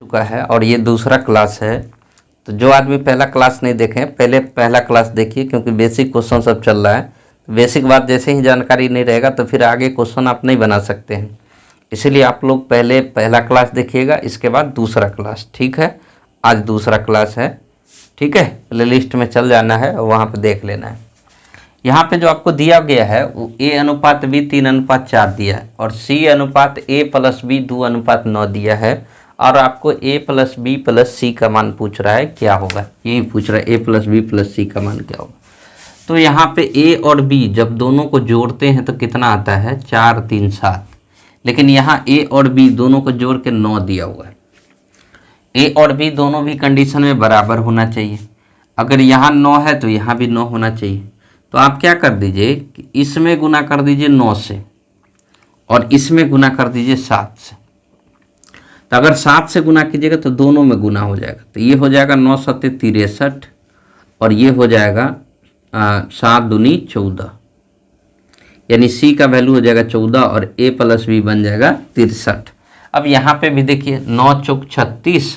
चुका है और ये दूसरा क्लास है। तो जो आदमी पहला क्लास नहीं देखे पहले पहला क्लास देखिए, क्योंकि बेसिक क्वेश्चन सब चल रहा है। बेसिक बात जैसे ही जानकारी नहीं रहेगा तो फिर आगे क्वेश्चन आप नहीं बना सकते हैं। इसीलिए आप लोग पहले पहला क्लास देखिएगा, इसके बाद दूसरा क्लास। ठीक है, आज दूसरा क्लास है। ठीक है, प्ले लिस्ट में चल जाना है और वहाँ पे देख लेना है। यहाँ पे जो आपको दिया गया है वो A/B 3:4 दिया है और C/A+B 2:9 दिया है और आपको A+B+C का मान पूछ रहा है क्या होगा, यही पूछ रहा है A+B+C का मान क्या होगा। तो यहाँ पे A और B जब दोनों को जोड़ते हैं तो कितना आता है 4 3 7, लेकिन यहाँ A और B दोनों को जोड़ के 9 दिया हुआ है। A और B दोनों भी कंडीशन में बराबर होना चाहिए। अगर यहाँ 9 है तो यहाँ भी 9 होना चाहिए। तो आप क्या कर दीजिए कि इसमें गुना कर दीजिए 9 से और इसमें गुना कर दीजिए 7 से। तो अगर 7 से गुना कीजिएगा तो दोनों में गुना हो जाएगा। तो ये हो जाएगा 9 7 63 और ये हो जाएगा 7 दूनी 14, यानी C का वैल्यू हो जाएगा 14 और A+B बन जाएगा 63। अब यहाँ पे भी देखिए 9 चौक 36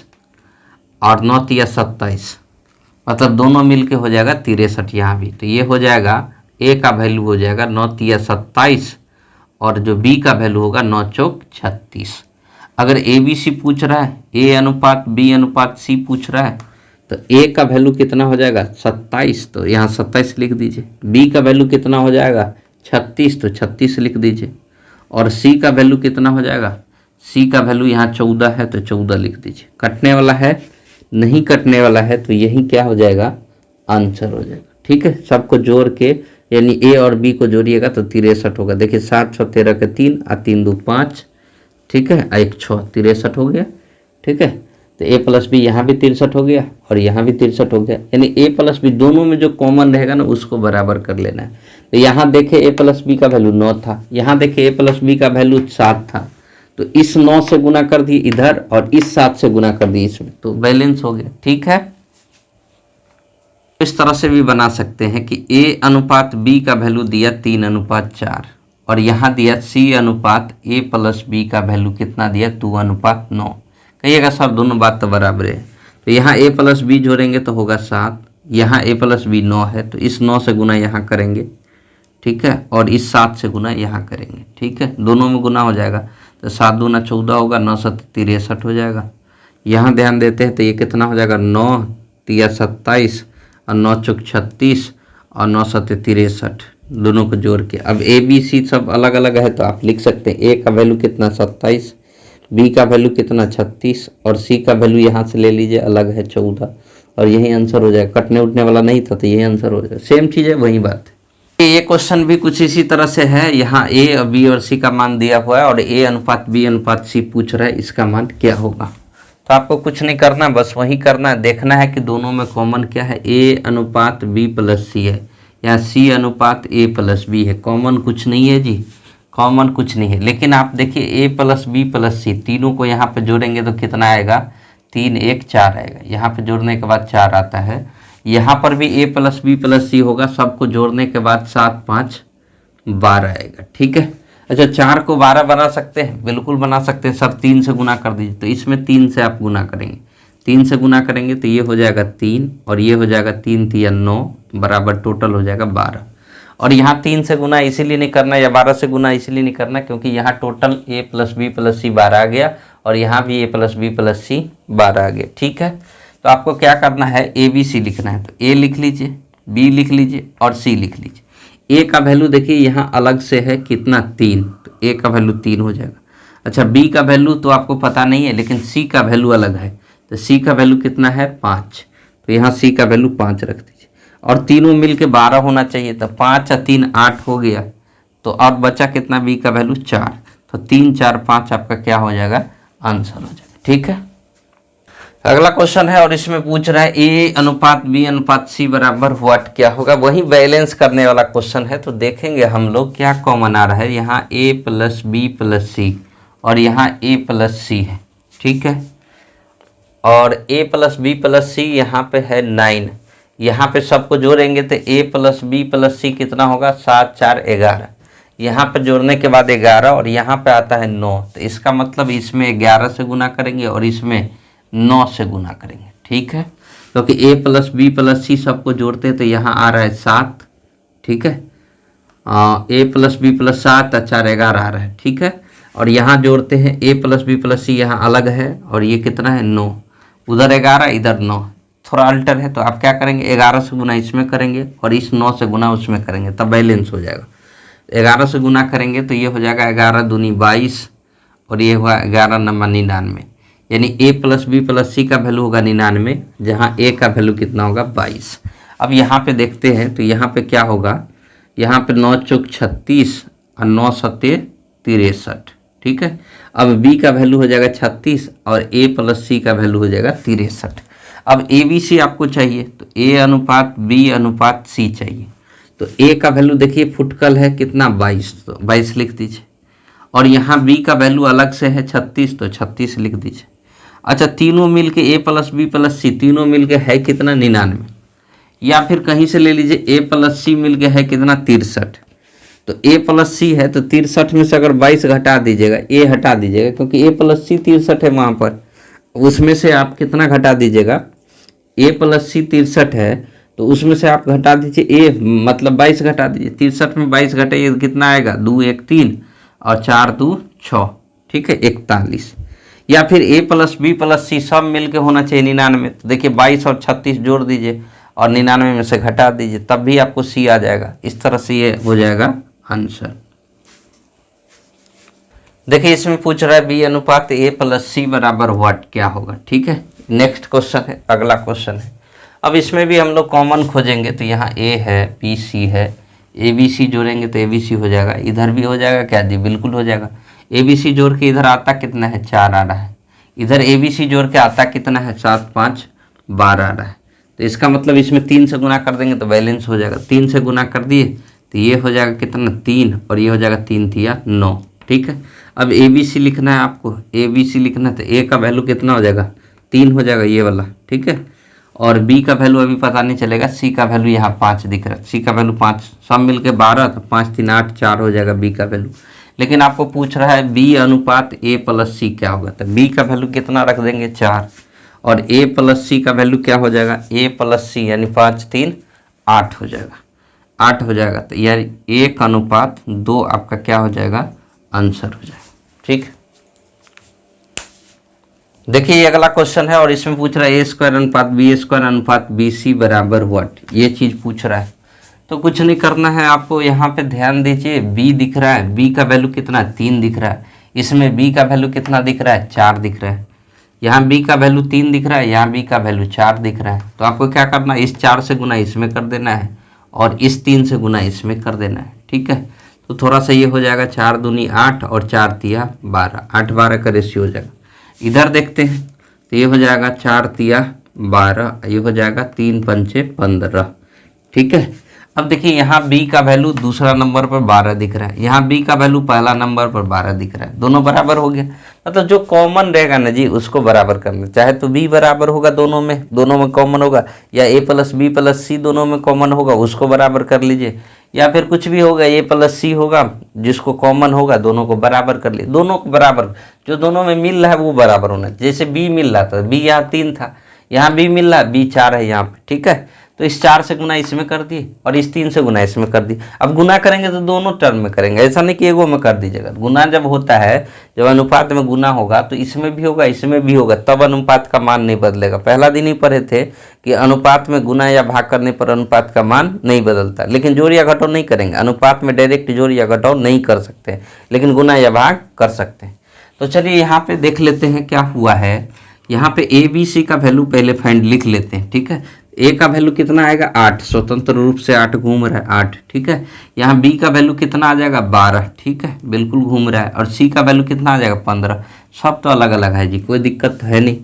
और 9 तिया 27, मतलब दोनों मिलके हो जाएगा 63 यहाँ भी। तो ये हो जाएगा A का वैल्यू हो जाएगा 9 तिया 27 और जो B का वैल्यू होगा 9 चौक 36। अगर ABC पूछ रहा है, A/B/C पूछ रहा है तो A का वैल्यू कितना हो जाएगा 27, तो यहाँ 27 लिख दीजिए। B का वैल्यू कितना हो जाएगा 36, तो 36 लिख दीजिए। और C का वैल्यू कितना हो जाएगा, C का वैल्यू यहाँ 14 है तो 14 लिख दीजिए। कटने वाला है, नहीं कटने वाला है तो यही क्या हो जाएगा आंसर हो जाएगा। ठीक है, सबको जोड़ के यानी A और B को जोड़िएगा तो 63 होगा। देखिए 7 6 13 के 3 और 3 2 5, ठीक है, 1 6 63 हो गया। ठीक है, तो A+B यहाँ भी 63 हो गया और यहाँ भी 63 हो गया, यानी A+B दोनों में जो कॉमन रहेगा ना उसको बराबर कर लेना है। तो यहाँ देखे A+B का वैल्यू 9 था, यहाँ देखे A+B का वैल्यू 7 था, तो इस 9 से गुना कर दिए इधर और इस 7 से गुना कर दिए इसमें, तो बैलेंस हो गया। ठीक है, इस तरह से भी बना सकते हैं कि A/B का वैल्यू दिया 3:4 और यहाँ दिया C/A+B का वैल्यू कितना दिया 2:9। कहिएगा सर दोनों बात तो बराबर है। तो यहाँ A+B जोड़ेंगे तो होगा 7, यहाँ A+B 9 है तो इस 9 से गुना यहाँ करेंगे। ठीक है, और इस 7 से गुना यहाँ करेंगे। ठीक है, दोनों में गुना हो जाएगा तो 7 दूना 14 होगा, 9 7 63 हो जाएगा। यहाँ ध्यान देते हैं तो ये कितना हो जाएगा 9 तिया 27 और 9 चौक 36 और 9 7 63, दोनों को जोड़ के। अब ABC सब अलग अलग है तो आप लिख सकते हैं A का वैल्यू कितना 27, B का वैल्यू कितना 36 और C का वैल्यू यहाँ से ले लीजिए अलग है 14 और यही आंसर हो जाएगा। कटने उठने वाला नहीं था तो यही आंसर हो जाएगा। सेम चीज़ है, वही बात है। ये क्वेश्चन भी कुछ इसी तरह से है। यहाँ A और B और C का मान दिया हुआ है और A/B/C पूछ रहा है, इसका मान क्या होगा। तो आपको कुछ नहीं करना, बस वही करना है, देखना है कि दोनों में कॉमन क्या है। A/B+C है, यहाँ C/A+B है, कॉमन कुछ नहीं है जी, कॉमन कुछ नहीं है। लेकिन आप देखिए A+B+C तीनों को यहाँ पे जोड़ेंगे तो कितना आएगा 3 1 4 आएगा। यहाँ पे जोड़ने के बाद 4 आता है, यहाँ पर भी A+B+C होगा, सबको जोड़ने के बाद 7 5 12 आएगा। ठीक है, अच्छा 4 को 12 बना सकते हैं, बिल्कुल बना सकते हैं सर। 3 से गुना कर दीजिए, तो इसमें 3 से आप गुना करेंगे, 3 से गुना करेंगे तो ये हो जाएगा 3 और ये हो जाएगा 3 तिया 9 बराबर टोटल हो जाएगा 12। और यहाँ 3 से गुना इसीलिए नहीं करना या 12 से गुना इसलिए नहीं करना क्योंकि यहाँ टोटल A+B+C 12 आ गया और यहाँ भी A+B+C 12 आ गया। ठीक है, तो आपको क्या करना है ABC लिखना है, तो A लिख लीजिए, B लिख लीजिए और C लिख लीजिए। A का वैल्यू देखिए यहाँ अलग से है कितना 3, तो A का वैल्यू 3 हो जाएगा। अच्छा B का वैल्यू तो आपको पता नहीं है, लेकिन C का वैल्यू अलग है, तो C का वैल्यू कितना है 5, तो यहाँ C का वैल्यू 5 रख दीजिए। और तीनों मिल के 12 होना चाहिए, तो 5 और 3 8 हो गया, तो अब बचा कितना B का वैल्यू 4, तो 3 4 5 आपका क्या हो जाएगा आंसर हो जाएगा। ठीक है, अगला क्वेश्चन है और इसमें पूछ रहा है A/B/C बराबर व्हाट क्या होगा, वही बैलेंस करने वाला क्वेश्चन है। तो देखेंगे हम लोग क्या कॉमन आ रहा है। यहाँ A+B+C और यहाँ A+C है। ठीक है, और A+B+C यहाँ पे है 9, यहाँ पे सबको जोड़ेंगे तो A+B+C कितना होगा 7 4 11, यहाँ पे जोड़ने के बाद 11 और यहाँ पे आता है 9, तो इसका मतलब इसमें 11 से गुना करेंगे और इसमें 9 से गुना करेंगे, ठीक है, क्योंकि ए प्लस बी प्लस सी सबको जोड़ते हैं तो यहाँ आ रहा है 7, ठीक है, ए प्लस बी प्लस 7 और 4 11 आ रहा है, ठीक है, और यहाँ जोड़ते हैं ए प्लस बी प्लस सी, यहाँ अलग है और ये कितना है 9, उधर 11 इधर 9, थोड़ा अल्टर है तो आप क्या करेंगे 11 से गुना इसमें करेंगे और इस 9 से गुना उसमें करेंगे, तब बैलेंस हो जाएगा। 11 से गुना करेंगे तो ये हो जाएगा 11 दूनी 22 और ये हुआ 11 नंबर 99, यानी ए प्लस बी प्लस सी का वैल्यू होगा 99, जहाँ ए का वैल्यू कितना होगा 22। अब यहाँ पे देखते हैं तो यहाँ पे क्या होगा, यहाँ पे 9 चौक 36 और 9 सत्ते 63, ठीक है। अब बी का वैल्यू हो जाएगा 36 और ए प्लस सी का वैल्यू हो जाएगा 63। अब ए बी सी आपको चाहिए तो ए अनुपात बी अनुपात सी चाहिए, तो ए का वैल्यू देखिए फुटकल है कितना 22, तो 22 लिख दीजिए, और यहाँ बी का वैल्यू अलग से है 36 तो 36 लिख दीजिए। अच्छा, तीनों मिल के ए प्लस बी प्लस सी तीनों मिल के है कितना 99, या फिर कहीं से ले लीजिए ए प्लस सी मिल के है कितना 63, तो ए प्लस सी है तो 63 में से अगर 22 घटा दीजिएगा, ए हटा दीजिएगा क्योंकि ए प्लस सी 63 है वहाँ पर, उसमें से आप कितना घटा दीजिएगा, ए प्लस सी 63 है तो उसमें से आप घटा दीजिए ए मतलब 22 घटा दीजिए, 63 में 22 घटाइए कितना आएगा 2 1 3 और 4 2 6, ठीक है 41। या फिर ए प्लस बी प्लस सी सब मिल के होना चाहिए 99, तो देखिए 22 और 36 जोड़ दीजिए और 99 में से घटा दीजिए तब भी आपको सी आ जाएगा। इस तरह से ये हो जाएगा आंसर। देखिए इसमें पूछ रहा है बी अनुपात ए प्लस सी बराबर व्हाट, क्या होगा, ठीक है। नेक्स्ट क्वेश्चन है, अगला क्वेश्चन है। अब इसमें भी हम लोग कॉमन खोजेंगे तो यहाँ ए है बी सी है, ए बी सी जोड़ेंगे तो ए बी सी हो जाएगा, इधर भी हो जाएगा क्या जी, बिल्कुल हो जाएगा। ए बी सी जोड़ के इधर आता कितना है 4 आ रहा है, इधर ए बी सी जोड़ के आता कितना है 7 5 12 आ रहा है, तो इसका मतलब इसमें 3 से गुना कर देंगे तो बैलेंस हो जाएगा। 3 से गुना कर दिए तो ये हो जाएगा कितना 3 और ये हो जाएगा 3 3 9, ठीक है। अब ए बी सी लिखना है आपको, ए बी सी लिखना है तो ए का वैल्यू कितना हो जाएगा 3 हो जाएगा ये वाला, ठीक है, और बी का वैल्यू अभी पता नहीं चलेगा, सी का वैल्यू यहाँ 5 दिख रहा है, सी का वैल्यू 5, सब मिल के 12 तो 5 3 8 4 हो जाएगा बी का वैल्यू। लेकिन आपको पूछ रहा है बी अनुपात ए प्लस सी क्या होगा, तो बी का वैल्यू कितना रख देंगे 4 और ए प्लस सी का वैल्यू क्या हो जाएगा ए प्लस सी यानी 5 3 8 हो जाएगा, 8 हो जाएगा, तो यार 1 अनुपात 2 आपका क्या हो जाएगा आंसर हो जाएगा, ठीक। देखिए ये अगला क्वेश्चन है और इसमें पूछ रहा है ए स्क्वायर अनुपात बी स्क्वायर अनुपात बी सी बराबर व्हाट, ये चीज़ पूछ रहा है। तो कुछ नहीं करना है आपको, यहाँ पे ध्यान दीजिए बी दिख रहा है, बी का वैल्यू कितना 3 दिख रहा है, इसमें बी का वैल्यू कितना दिख रहा है 4 दिख रहा है, यहाँ बी का वैल्यू 3 दिख रहा है, यहाँ बी का वैल्यू 4 दिख रहा है। तो आपको क्या करना है, इस 4 से गुना इसमें कर देना है और इस 3 से गुना इसमें कर देना है, ठीक है। तो थोड़ा सा ये हो जाएगा 4 दूनी 8 और 4 तिया 12, 8 12 का रेशियो हो जाएगा। इधर देखते हैं तो ये हो जाएगा 4 तिया 12, ये हो जाएगा 3 पंचे 15, ठीक है। अब देखिए यहाँ b का वैल्यू दूसरा नंबर पर 12 दिख रहा है, यहाँ b का वैल्यू पहला नंबर पर 12 दिख रहा है, दोनों बराबर हो गया। मतलब जो कॉमन रहेगा ना जी उसको बराबर करना, चाहे तो b बराबर होगा दोनों में कॉमन होगा, या a प्लस बी प्लस सी दोनों में कॉमन होगा उसको बराबर कर लीजिए, या फिर कुछ भी होगा a प्लस सी होगा जिसको कॉमन होगा दोनों को बराबर कर लीजिए। दोनों को बराबर, जो दोनों में मिल रहा है वो बराबर होना। जैसे b मिल रहा था, b यहाँ 3 था, यहाँ b मिल रहा है, b 4 है यहाँ पे, ठीक है। तो इस 4 से गुना इसमें कर दिए और इस 3 से गुना इसमें कर दिए। अब गुना करेंगे तो दोनों टर्म में करेंगे, ऐसा नहीं कि एगो में कर दीजिएगा। गुना जब होता है, जब अनुपात में गुना होगा तो इसमें भी होगा इसमें भी होगा, तब अनुपात का मान नहीं बदलेगा। पहला दिन ही पढ़े थे कि अनुपात में गुना या भाग करने पर अनुपात का मान नहीं बदलता, लेकिन जोड़ या घटाव नहीं करेंगे। अनुपात में डायरेक्ट जोड़ या घटाव नहीं कर सकते, लेकिन गुना या भाग कर सकते हैं। तो चलिए यहाँ पे देख लेते हैं क्या हुआ है। यहाँ पे ए बी सी का वैल्यू पहले फाइंड लिख लेते हैं, ठीक है। ए का वैल्यू कितना आएगा 8, स्वतंत्र रूप से 8 घूम रहा है 8, ठीक है। यहाँ बी का वैल्यू कितना आ जाएगा 12, ठीक है, बिल्कुल घूम रहा है। और सी का वैल्यू कितना आ जाएगा 15, सब तो अलग अलग है जी, कोई दिक्कत तो है नहीं।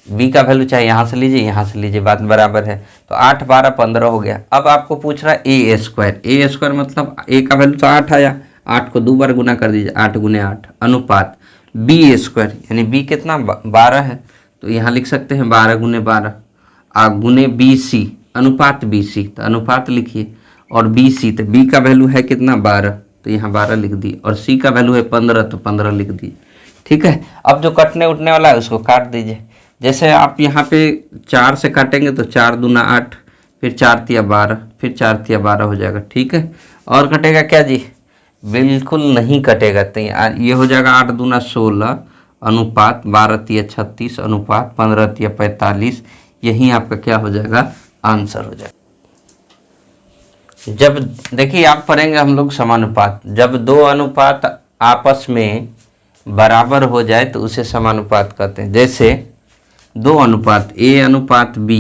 बी का वैल्यू चाहे यहाँ से लीजिए यहाँ से लीजिए, बात बराबर है। तो 8 12 15 हो गया। अब आपको पूछ रहा है ए स्क्वायर, ए स्क्वायर मतलब ए का वैल्यू तो 8 आया, 8 को 2 बार गुना कर दीजिए, 8 गुने 8 अनुपात बी स्क्वायर, यानी बी कितना 12 है, तो यहाँ लिख सकते हैं 12 गुने 12 गुने बी सी अनुपात बी सी, तो अनुपात लिखिए, और बी सी तो बी का वैल्यू है कितना 12, तो यहाँ 12 लिख दिए, और सी का वैल्यू है 15 तो 15 लिख दिए, ठीक है। अब जो कटने उठने वाला है उसको काट दीजिए। जैसे आप यहाँ पे 4 से काटेंगे तो 4 दूना 8, फिर 4 तिया 12, फिर 4 तिया 12 हो जाएगा, ठीक है। और कटेगा क्या जी? बिल्कुल नहीं कटेगा। तो ये हो जाएगा 8 दूना 16 अनुपात 12 तिया 36 अनुपात 15 तिया 45। यही आपका क्या हो जाएगा? आंसर हो जाएगा। जब देखिए आप पढ़ेंगे हम लोग समानुपात, जब दो अनुपात आपस में बराबर हो जाए तो उसे समानुपात कहते हैं। जैसे दो अनुपात A अनुपात B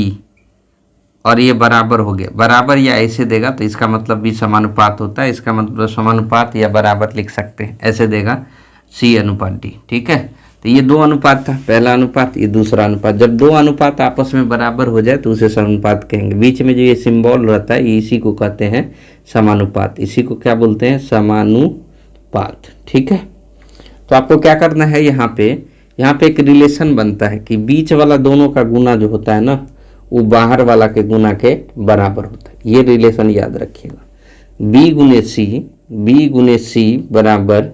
और ये बराबर हो गया, बराबर या ऐसे देगा तो इसका मतलब भी समानुपात होता है, इसका मतलब समानुपात या बराबर लिख सकते हैं, ऐसे देगा C अनुपात D, ठीक है। तो ये दो अनुपात था, पहला अनुपात, ये दूसरा अनुपात। जब दो अनुपात आपस में बराबर हो जाए तो उसे समानुपात कहेंगे। बीच में जो ये सिंबल रहता है इसी को कहते हैं समानुपात, इसी को क्या बोलते हैं? समानुपात, ठीक है। तो आपको क्या करना है, यहाँ पे एक रिलेशन बनता है कि बीच वाला दोनों का गुना जो होता है ना, वो बाहर वाला के गुना के बराबर होता है। ये रिलेशन याद रखिएगा। बी गुने सी बराबर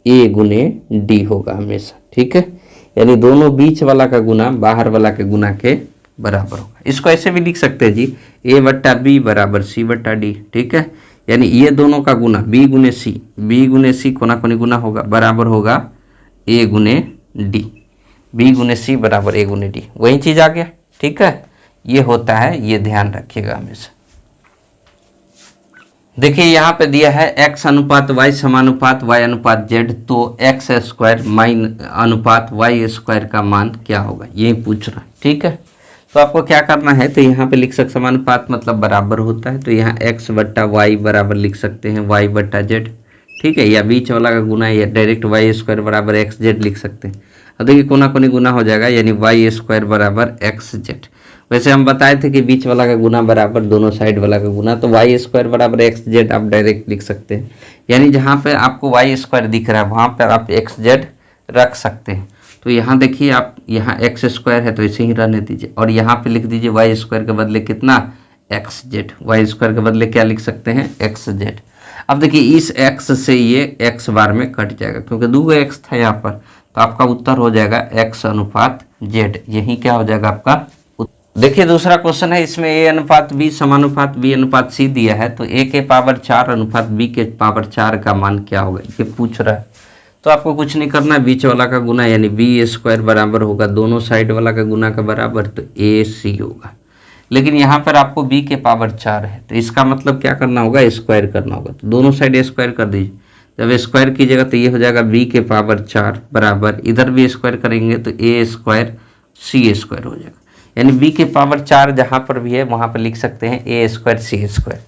ए गुने डी होगा हमेशा, ठीक है। यानी दोनों बीच वाला का गुना बाहर वाला के गुना के बराबर होगा। इसको ऐसे भी लिख सकते हैं जी, ए बट्टा बी बराबर सी बट्टा डी, ठीक है। यानी ये दोनों का गुना बी गुने सी कोना कोनी गुना होगा, बराबर होगा ए गुने डी। बी गुने सी बराबर ए गुने डी, वही चीज़ आ गया, ठीक है। ये होता है, ये ध्यान रखिएगा हमेशा। देखिए यहाँ पे दिया है x अनुपात y समानुपात y अनुपात z, तो x स्क्वायर माइन अनुपात y स्क्वायर का मान क्या होगा, ये पूछ रहा है, ठीक है। तो आपको क्या करना है, तो यहाँ पे लिख सकते समानुपात मतलब बराबर होता है, तो यहाँ x बट्टा y बराबर लिख सकते हैं y बट्टा z, ठीक है। या बीच वाला का गुना या डायरेक्ट y स्क्वायर बराबर एक्स जेड लिख सकते हैं। अब देखिए कोना कोनी गुना हो जाएगा, यानी y स्क्वायर बराबर एक्स जेड। वैसे हम बताए थे कि बीच वाला का गुना बराबर दोनों साइड वाला का गुना, तो y स्क्वायर बराबर एक्स जेड आप डायरेक्ट लिख सकते हैं। यानी जहाँ पे आपको y स्क्वायर दिख रहा है वहाँ पर आप एक्स जेड रख सकते हैं। तो यहाँ देखिए आप, यहाँ एक्स स्क्वायर है तो इसे ही रहने दीजिए, और यहाँ पे लिख दीजिए y स्क्वायर के बदले कितना? X Z. वाई स्क्वायर के बदले क्या लिख सकते हैं? X Z. अब देखिए इस x से ये x बार में कट जाएगा, क्योंकि दो x था यहाँ पर, तो आपका उत्तर हो जाएगा x अनुपात z। यही क्या हो जाएगा आपका? देखिए दूसरा क्वेश्चन है, इसमें a अनुपात b समानुपात b अनुपात c दिया है, तो a के पावर 4 अनुपात b के पावर 4 का मान क्या होगा, ये पूछ रहा है। तो आपको कुछ नहीं करना है, बीच वाला का गुना यानी b स्क्वायर बराबर होगा दोनों साइड वाला का गुना का बराबर, तो a c होगा। लेकिन यहाँ पर आपको b के पावर 4 है, तो इसका मतलब क्या करना होगा? स्क्वायर करना होगा। तो दोनों साइड स्क्वायर कर दीजिए। जब स्क्वायर कीजिएगा तो ये हो जाएगा b के पावर 4 बराबर, इधर भी स्क्वायर करेंगे तो a स्क्वायर c स्क्वायर हो जाएगा। यानी b के पावर 4 जहाँ पर भी है वहाँ पर लिख सकते हैं a स्क्वायर c स्क्वायर।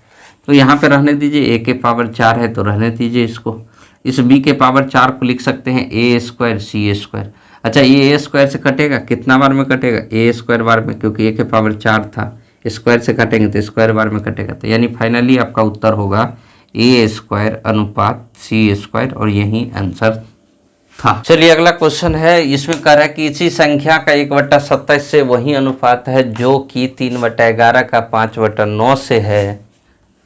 तो यहाँ पर रहने दीजिए, a के पावर 4 है तो रहने दीजिए इसको। इस b के पावर 4 को लिख सकते हैं a स्क्वायर c स्क्वायर। अच्छा ये a स्क्वायर से कटेगा, कितना बार में कटेगा? a स्क्वायर बार में, क्योंकि a के पावर 4 था, स्क्वायर से काटेंगे तो स्क्वायर बार में कटेगा। तो यानी फाइनली आपका उत्तर होगा a स्क्वायर अनुपात c स्क्वायर, और यही आंसर था। चलिए अगला क्वेश्चन है, इसमें कह रहा है कि इसी संख्या का 1/27 से वही अनुपात है जो कि 3/11 का 5/9 से है,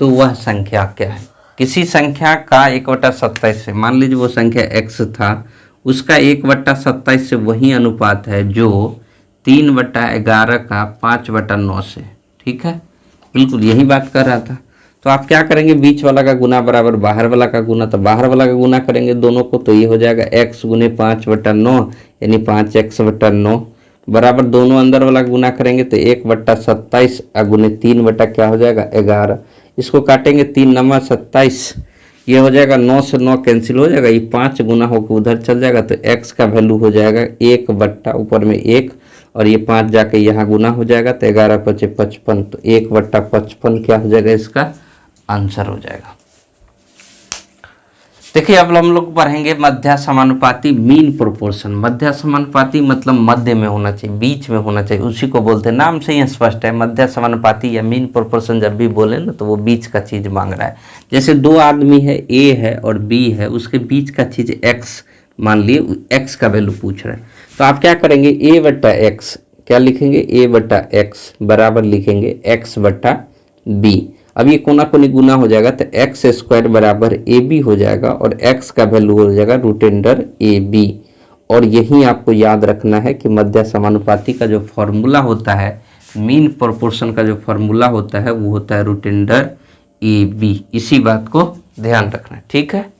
तो वह संख्या क्या है? किसी संख्या का 1/27 से, मान लीजिए वो संख्या x था, उसका 1/27 से वही अनुपात है जो 3/11 का 5/9 से, ठीक है। बिल्कुल यही बात कर रहा था। तो आप क्या करेंगे? बीच वाला का गुना बराबर बाहर वाला का गुना, तो बाहर वाला का गुना करेंगे दोनों को, तो ये हो जाएगा x गुने 5/9 यानी 5x/9 बराबर, दोनों अंदर वाला गुना करेंगे तो 1/27 गुने 3 बटा क्या हो जाएगा? 11। इसको काटेंगे 3 नंबर 27, ये हो जाएगा 9 से 9 कैंसिल हो जाएगा, ये 5 गुना होकर उधर चल जाएगा, तो x का वैल्यू हो जाएगा 1 बट्टा ऊपर में 1 और ये 5 जाके यहाँ गुना हो जाएगा, तो 11 × 5 = 55, तो 1/55 क्या हो जाएगा? इसका आंसर हो जाएगा। देखिए अब हम लोग पढ़ेंगे मध्य समानुपाती मीन प्रोपोर्शन। मध्य समानुपाती मतलब मध्य में होना चाहिए, बीच में होना चाहिए, उसी को बोलते हैं, नाम से ही स्पष्ट है। मध्य समानुपाती या मीन प्रोपोर्शन जब भी बोले ना तो वो बीच का चीज़ मांग रहा है। जैसे दो आदमी है, A है और B है, उसके बीच का चीज़ x मान लिए, x का वैल्यू पूछ रहा है, तो आप क्या करेंगे? a/x क्या लिखेंगे? a/x बराबर लिखेंगे x/b। अब ये कोना कोनी गुना हो जाएगा, तो एक्स स्क्वायर बराबर ab हो जाएगा, और x का वैल्यू हो जाएगा √ab, और यही आपको याद रखना है कि मध्य समानुपाती का जो फॉर्मूला होता है, मीन प्रोपोर्शन का जो फॉर्मूला होता है वो होता है रूट अंडर ए बी। इसी बात को ध्यान रखना है, ठीक है।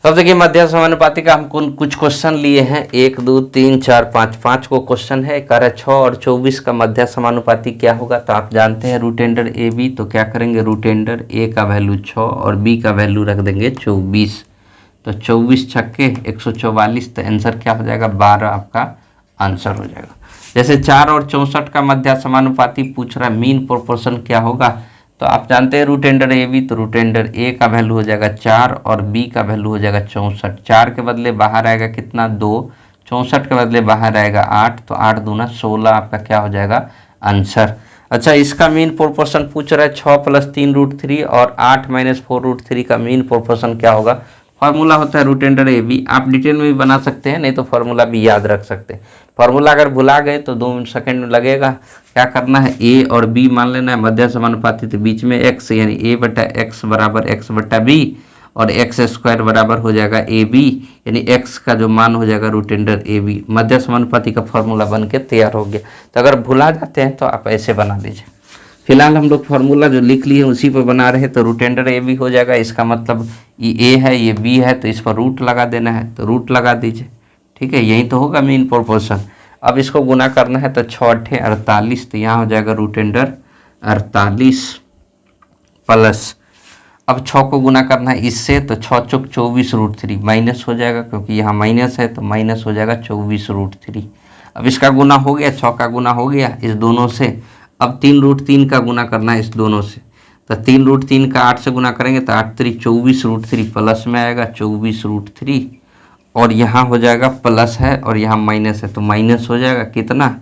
अब देखिए मध्य समानुपाती का हम कुछ क्वेश्चन लिए हैं, 1 2 3 4 5 को क्वेश्चन है। कह रहा है 6 और 24 का मध्य समानुपाती क्या होगा। तो आप जानते हैं रूट अंडर ए बी, तो क्या करेंगे, रूट अंडर ए का वैल्यू 6 और बी का वैल्यू रख देंगे 24। तो 24 छक्के 144, तो आंसर क्या हो जाएगा, 12 आपका आंसर हो जाएगा। जैसे 4 और 64 का मध्य समानुपाती पूछ रहा है, मीन प्रोपोर्शन क्या होगा। तो आप जानते हैं रूट अंडर ए बी, तो रूट अंडर ए का वैल्यू हो जाएगा 4 और बी का वैल्यू हो जाएगा 64। 4 के बदले बाहर आएगा कितना, 2, 64 के बदले बाहर आएगा 8, तो 8 दूना 16 आपका क्या हो जाएगा आंसर। अच्छा, इसका मीन प्रोपोर्शन पूछ रहा है 6 + 3 √3 और 8 - 4 √3 का मीन प्रोपोर्शन क्या होगा। फार्मूला होता है रूट अंडर ए बी, आप डिटेल में भी बना सकते हैं, नहीं तो फार्मूला भी याद रख सकते हैं। फार्मूला अगर भुला गए तो 2 सेकंड लगेगा। क्या करना है, ए और बी मान लेना है मध्य समानुपाती, तो बीच में x यानी a/x बराबर x/b और x² बराबर हो जाएगा ए बी, यानी x का जो मान हो जाएगा रूट अंडर ए बी। मध्य समानुपाती का फार्मूला बन के तैयार हो गया। तो अगर भुला जाते हैं तो आप ऐसे बना दीजिए। फिलहाल हम लोग फार्मूला जो लिख लिए उसी पर बना रहे, तो रूट अंडर ए बी हो जाएगा। इसका मतलब ये ए है ये बी है, तो इस पर रूट लगा देना है, तो रूट लगा दीजिए, ठीक है। यही तो होगा मीन प्रोपोर्शन। अब इसको गुना करना है, तो 6 × 8 = 48, तो यहाँ हो जाएगा रूट अंडर 48 प्लस, अब 6 को गुना करना है इससे, तो 6 × 4 = 24 √3 माइनस हो जाएगा, क्योंकि यहाँ माइनस है तो माइनस हो जाएगा 24 √3। अब इसका गुना हो गया, 6 का गुना हो गया इस दोनों से। अब 3 √3 का गुना करना है इस दोनों से, तो 3 √3 का 8 से गुना करेंगे तो 8 × 3 = 24 √3 प्लस में आएगा 24 √3, और यहाँ हो जाएगा प्लस है और यहाँ माइनस है, तो माइनस हो जाएगा कितना,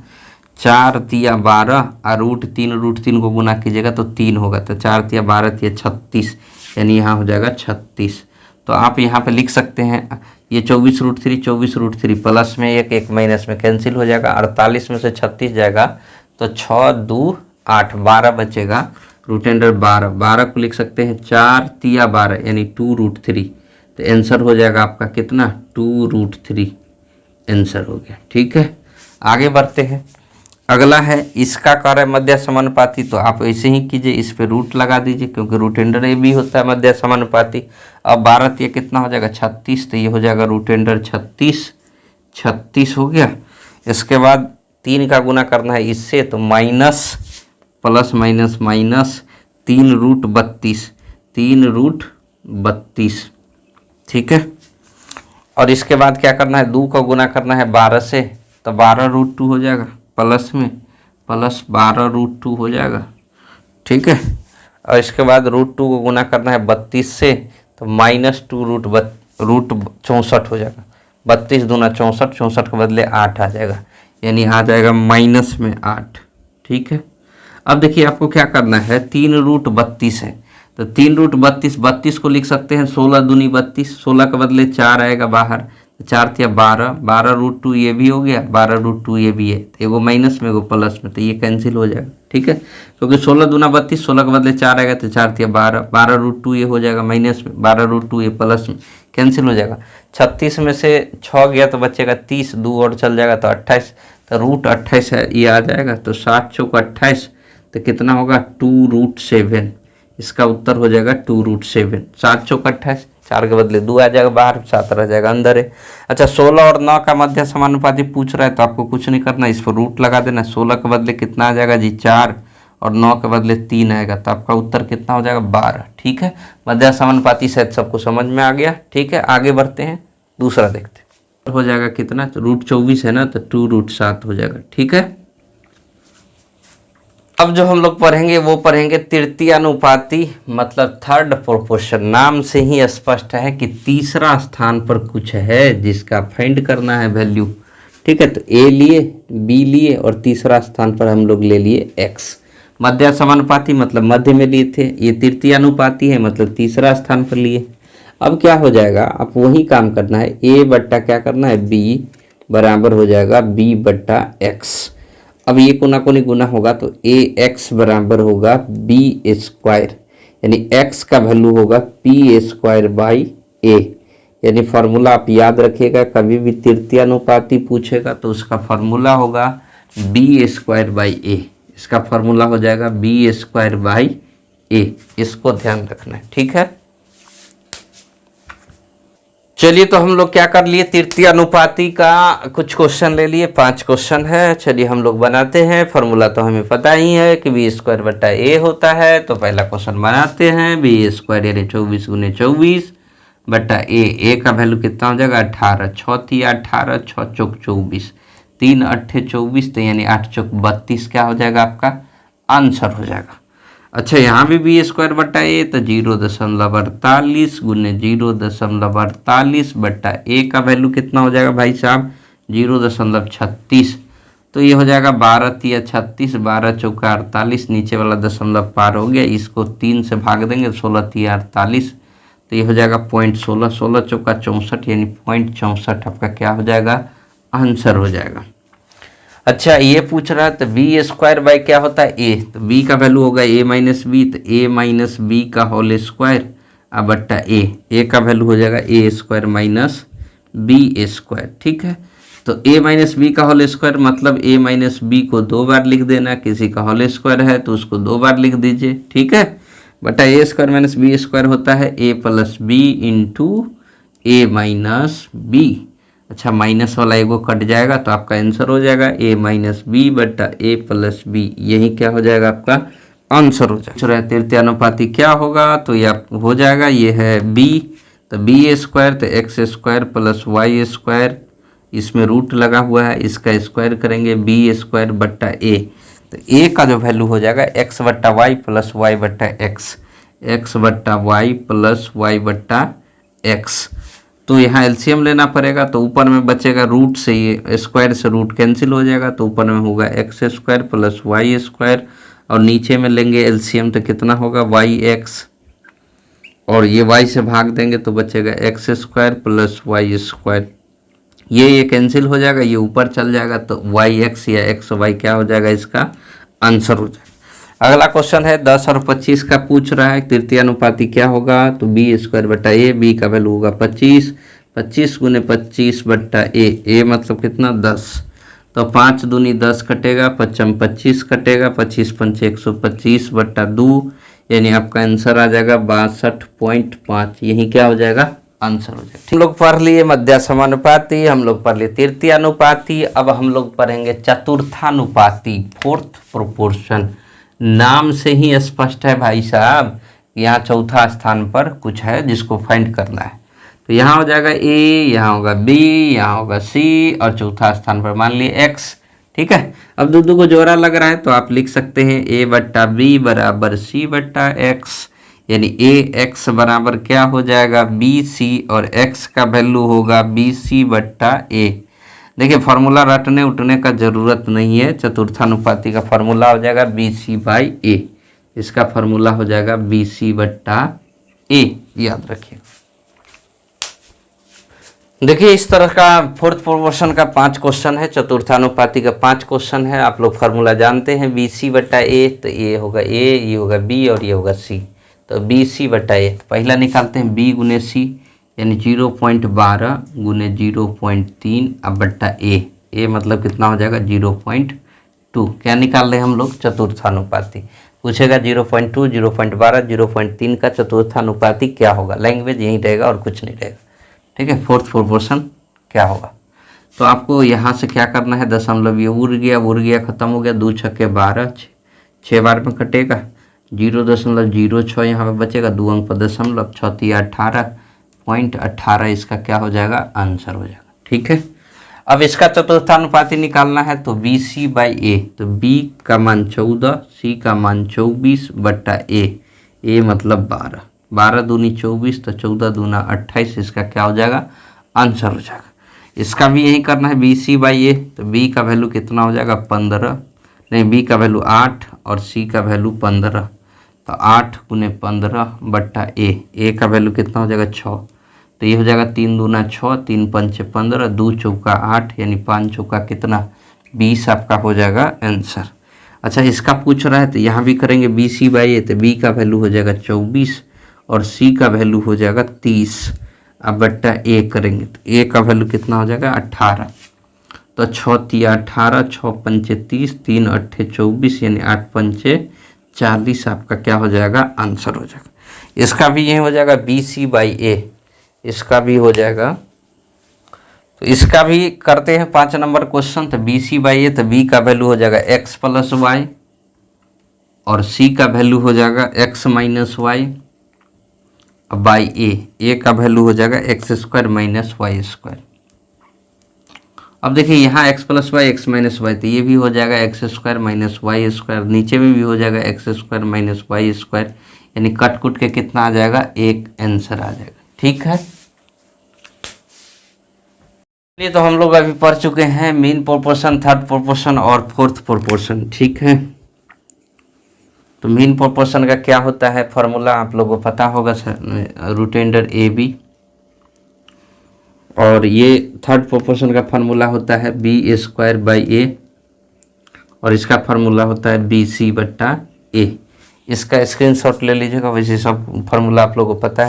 4 × 3 = 12 और √3 को गुना कीजिएगा तो 3 होगा, तो 4 × 3 = 12 × 36, यानी यहाँ हो जाएगा 36। तो आप यहाँ पे लिख सकते हैं ये 24 √3 प्लस में 1 माइनस में कैंसिल हो जाएगा, 48 में से 36 जाएगा तो 6 2 8 12 बचेगा, रूट अंडर 12 को लिख सकते हैं 4 × 3 = 12 यानी 2 √3, तो आंसर हो जाएगा आपका कितना, 2 √3 आंसर हो गया, ठीक है। आगे बढ़ते हैं, अगला है इसका कार्य मध्य समानुपाती, तो आप ऐसे ही कीजिए, इस पे रूट लगा दीजिए क्योंकि रूट अंडर ए बी होता है मध्य समानुपाती। अब 12 × 3 कितना हो जाएगा, 36, तो ये हो जाएगा रूट अंडर 36 हो गया। इसके बाद 3 का गुना करना है इससे, तो माइनस प्लस माइनस माइनस 3 √32, ठीक है। और इसके बाद क्या करना है, 2 का गुना करना है 12 से, तो 12 √2 हो जाएगा, प्लस में प्लस 12 √2 हो जाएगा, ठीक है। और इसके बाद √2 को गुना करना है 32 से, तो -2 √64 हो जाएगा, 32 दूना 64, 64 के बदले 8 आ जाएगा, यानी आ जाएगा माइनस में 8, ठीक है। अब देखिए आपको क्या करना है, 3 √32 है, तो 3 √32 को लिख सकते हैं 16 दूनी 32, 16 के बदले 4 आएगा बाहर, तो 4 × 3 = 12 √2 ये भी हो गया, 12 √2 ये भी है, तो एगो माइनस में एगो प्लस में, तो ये कैंसिल हो जाएगा, ठीक है। क्योंकि 16 दूना 32, 16 के बदले 4 आएगा, तो 4 × 3 = 12 √2 ये हो जाएगा माइनस में, 12 √2 ये प्लस में, कैंसिल हो जाएगा। 36 में से 6 गया तो बचेगा 30, 2 और चल जाएगा तो 28, तो √28 है ये आ जाएगा, तो 7 × 4 = 28, तो कितना होगा 2 √7, इसका उत्तर हो जाएगा 2 √7। 7 × 4 = 28, 4 के बदले 2 आ जाएगा बाहर, 7 रह जाएगा अंदर है। अच्छा, 16 और 9 का मध्य समानुपाती पूछ रहा है, तो आपको कुछ नहीं करना, इस पर रूट लगा देना। 16 के बदले कितना आ जाएगा जी 4, और 9 के बदले 3 आएगा, तो आपका उत्तर कितना हो जाएगा 12, ठीक है। मध्य समानुपाती शायद सबको समझ में आ गया, ठीक है। आगे बढ़ते हैं, दूसरा देखते हैं, हो जाएगा कितना, √24 है ना, तो 2 √7 हो जाएगा, ठीक है। अब जो हम लोग पढ़ेंगे वो पढ़ेंगे तृतीय अनुपाती, मतलब थर्ड प्रोपोर्शन। नाम से ही स्पष्ट है कि तीसरा स्थान पर कुछ है जिसका फाइंड करना है वैल्यू, ठीक है। तो ए लिए, बी लिए और तीसरा स्थान पर हम लोग ले लिए एक्स। मध्य समानुपाती मतलब मध्य में लिए थे, ये तृतीय अनुपाती है मतलब तीसरा स्थान पर लिए। अब क्या हो जाएगा, आप वही काम करना है, ए बट्टा क्या करना है बी बराबर हो जाएगा b/x। अब ये कोना कोनी गुना होगा तो ax बराबर होगा b², यानी x का वैल्यू होगा p² a, यानी फार्मूला आप याद रखिएगा, कभी भी तृतीय अनुपाती पूछेगा तो उसका फार्मूला होगा बी स्क्वायर बाई ए। इसका फार्मूला हो जाएगा बी स्क्वायर बाई ए, इसको ध्यान रखना है, ठीक है। चलिए तो हम लोग क्या कर लिए, तृतीय अनुपाती का कुछ क्वेश्चन ले लिए, 5 क्वेश्चन है। चलिए हम लोग बनाते हैं। फार्मूला तो हमें पता ही है कि बी स्क्वायर बटा ए होता है, तो पहला क्वेश्चन बनाते हैं। बी स्क्वायर यानी 24 गुने 24 बटा ए का वैल्यू कितना हो जाएगा 18, 6 तिया 18, 6 चौक 24, 3 अट्ठे 24, तो यानी 8 चौक 32 क्या हो जाएगा आपका आंसर हो जाएगा। अच्छा यहाँ भी बी स्क्वायर बटा ए, तो 0.48 गुने 0.48 बटा ए का वैल्यू कितना हो जाएगा भाई साहब 0.36, तो ये हो जाएगा 12 तिया 36, 12 चौका 48, नीचे वाला दशमलव पार हो गया, इसको 3 से भाग देंगे, 16 तिया 48, तो ये हो जाएगा 0.16, 16 चौका 64 यानी 0.64 आपका क्या हो जाएगा आंसर हो जाएगा। अच्छा ये पूछ रहा है तो बी स्क्वायर बाई क्या होता है ए, तो बी का वैल्यू होगा ए माइनस बी, तो ए माइनस बी का होल स्क्वायर अब बट्टा ए का वैल्यू हो जाएगा ए स्क्वायर माइनस बी स्क्वायर, ठीक है। तो ए माइनस बी का होल स्क्वायर मतलब ए माइनस बी को 2 बार लिख देना, किसी का होल स्क्वायर है तो उसको 2 बार लिख दीजिए, ठीक है। बटा ए स्क्वायर माइनस बी स्क्वायर होता है ए प्लस बी इंटू ए माइनस बी। अच्छा माइनस वाला एगो कट जाएगा तो आपका आंसर हो जाएगा ए माइनस बी बटा ए प्लस बी, यही क्या हो जाएगा आपका आंसर हो जाएगा। तृतीय अनुपाती क्या होगा, तो ये आप हो जाएगा, ये है बी, तो बी स्क्वायर तो X square plus Y square, इसमें रूट लगा हुआ है, इसका स्क्वायर करेंगे बी स्क्वायर बट्टा ए, तो ए का जो वैल्यू हो जाएगा एक्स बट्टा वाई प्लस वाई बट्टा एक्स, एक्स बट्टा वाई प्लस वाई बट्टा एक्स। तो यहाँ एलसीएम लेना पड़ेगा, तो ऊपर में बचेगा रूट से, ये स्क्वायर से रूट कैंसिल हो जाएगा, तो ऊपर में होगा X square plus Y square, और नीचे में लेंगे एलसीएम तो कितना होगा वाई एक्स, और ये वाई से भाग देंगे तो बचेगा X square plus Y square, ये कैंसिल हो जाएगा, ये ऊपर चल जाएगा, तो वाई एक्स या एक्स वाई क्या हो जाएगा इसका आंसर हो जाएगा। अगला क्वेश्चन है 10 और 25 का पूछ रहा है, तृतीय अनुपाती क्या होगा, तो बी स्क्वायर बटा ए, बी का वैल्यू होगा 25, 25 गुने 25 बट्टा ए मतलब कितना 10, तो 5 दूनी 10 कटेगा, 5 25 कटेगा, 25 पंचे 125 बट्टा 2, यानी आपका आंसर आ जाएगा 62.5, यही क्या हो जाएगा आंसर हो जाएगा। हम लोग पढ़ लिए मध्य समानुपाती, हम लोग पढ़ लिए तृतीय अनुपाती, अब हम लोग पढ़ेंगे चतुर्थानुपाती, फोर्थ प्रोपोर्शन। नाम से ही स्पष्ट है भाई साहब, यहाँ चौथा स्थान पर कुछ है जिसको फाइंड करना है, तो यहाँ हो जाएगा ए, यहाँ होगा बी, यहाँ होगा सी, और चौथा स्थान पर मान लिए एक्स, ठीक है। अब दो को जोड़ा लग रहा है तो आप लिख सकते हैं ए बट्टा बी बराबर सी बट्टा एक्स, यानी ए एक्स बराबर क्या हो जाएगा बी सी, और एक्स का वैल्यू होगा बी सी बट्टा ए। देखिए फार्मूला रटने उठने का ज़रूरत नहीं है, चतुर्थानुपाती का फार्मूला हो जाएगा बी सी बाई ए, इसका फार्मूला हो जाएगा बी सी बट्टा ए, याद रखिए। देखिए इस तरह का फोर्थ प्रोपोर्शन का 5 क्वेश्चन है, चतुर्थानुपाती का 5 क्वेश्चन है। आप लोग फार्मूला जानते हैं बी सी बट्टा ए, तो ये होगा ए, ये होगा बी और ये होगा सी, तो बी सी बट्टा ए। पहला निकालते हैं बी गुने सी, यानी 0.12 गुने 0.3 अब बट्टा ए मतलब कितना हो जाएगा 0.2। क्या निकाल रहे हैं हम लोग चतुर्थानुपाती, पूछेगा 0.2, 0.12, 0.3 का चतुर्थानुपाती क्या होगा, लैंग्वेज यही रहेगा और कुछ नहीं रहेगा, ठीक है। फोर्थ प्रोपोर्शन क्या होगा, तो आपको यहाँ से क्या करना है, दशमलव ये उड़ गया खत्म हो गया, 2 छक्के 12, 6 बार में कटेगा, 0.06 यहाँ पे बचेगा, 2 अंक पर दशमलव, 6 तिया 18.18 इसका क्या हो जाएगा आंसर हो जाएगा, ठीक है। अब इसका चतुर्थानुपाती निकालना है, तो बी सी बाई ए, तो बी का मान 14, सी का मान 24 बट्टा ए मतलब 12, 12 दूनी 24, तो 14 दूना 28, इसका क्या हो जाएगा आंसर हो जाएगा। इसका भी यही करना है बी सी बाई ए, तो बी का वैल्यू कितना हो जाएगा 15, नहीं बी का वैल्यू 8 और सी का वैल्यू 15, तो 8 गुने 15 बट्टा ए का वैल्यू कितना हो जाएगा 6, तो ये हो जाएगा 3 दूना 6, 3 पंचे 15, 2 चौका 8, यानी 5 चौका कितना 20 आपका हो जाएगा आंसर। अच्छा इसका पूछ रहा है तो यहाँ भी करेंगे बी सी बाई ए, तो बी का वैल्यू हो जाएगा 24 और सी का वैल्यू हो जाएगा 30, अब बट्टा ए करेंगे तो ए का वैल्यू कितना हो जाएगा 18। तो 6 तिया 18, 6 पंचे 30, 3 अट्ठे 24 यानी 8 पंचे 40 आपका क्या हो जाएगा आंसर हो जाएगा। इसका भी यही हो जाएगा BC/A, इसका भी हो जाएगा। तो इसका भी करते हैं 5 नंबर क्वेश्चन। तो BC/A तो B का वैल्यू हो जाएगा x + y और C का वैल्यू हो जाएगा x - y बाई A का वैल्यू हो जाएगा x² - y²। अब देखिए यहाँ x + y x - y तो ये भी हो जाएगा x² - y², नीचे में भी हो जाएगा x² - y², यानी कट कुट के कितना आ जाएगा एक आंसर आ जाएगा। ठीक है, ये तो हम लोग अभी पढ़ चुके हैं मीन प्रोपोर्शन, थर्ड प्रोपोर्शन और फोर्थ प्रोपोर्शन। ठीक है, तो मीन प्रोपोर्शन का क्या होता है फॉर्मूला आप लोगों को पता होगा √AB, और ये थर्ड प्रोपोर्शन का फार्मूला होता है B² A और इसका फार्मूला होता है BC/A। इसका स्क्रीनशॉट ले लीजिएगा, वैसे सब फार्मूला आप लोगों को पता है।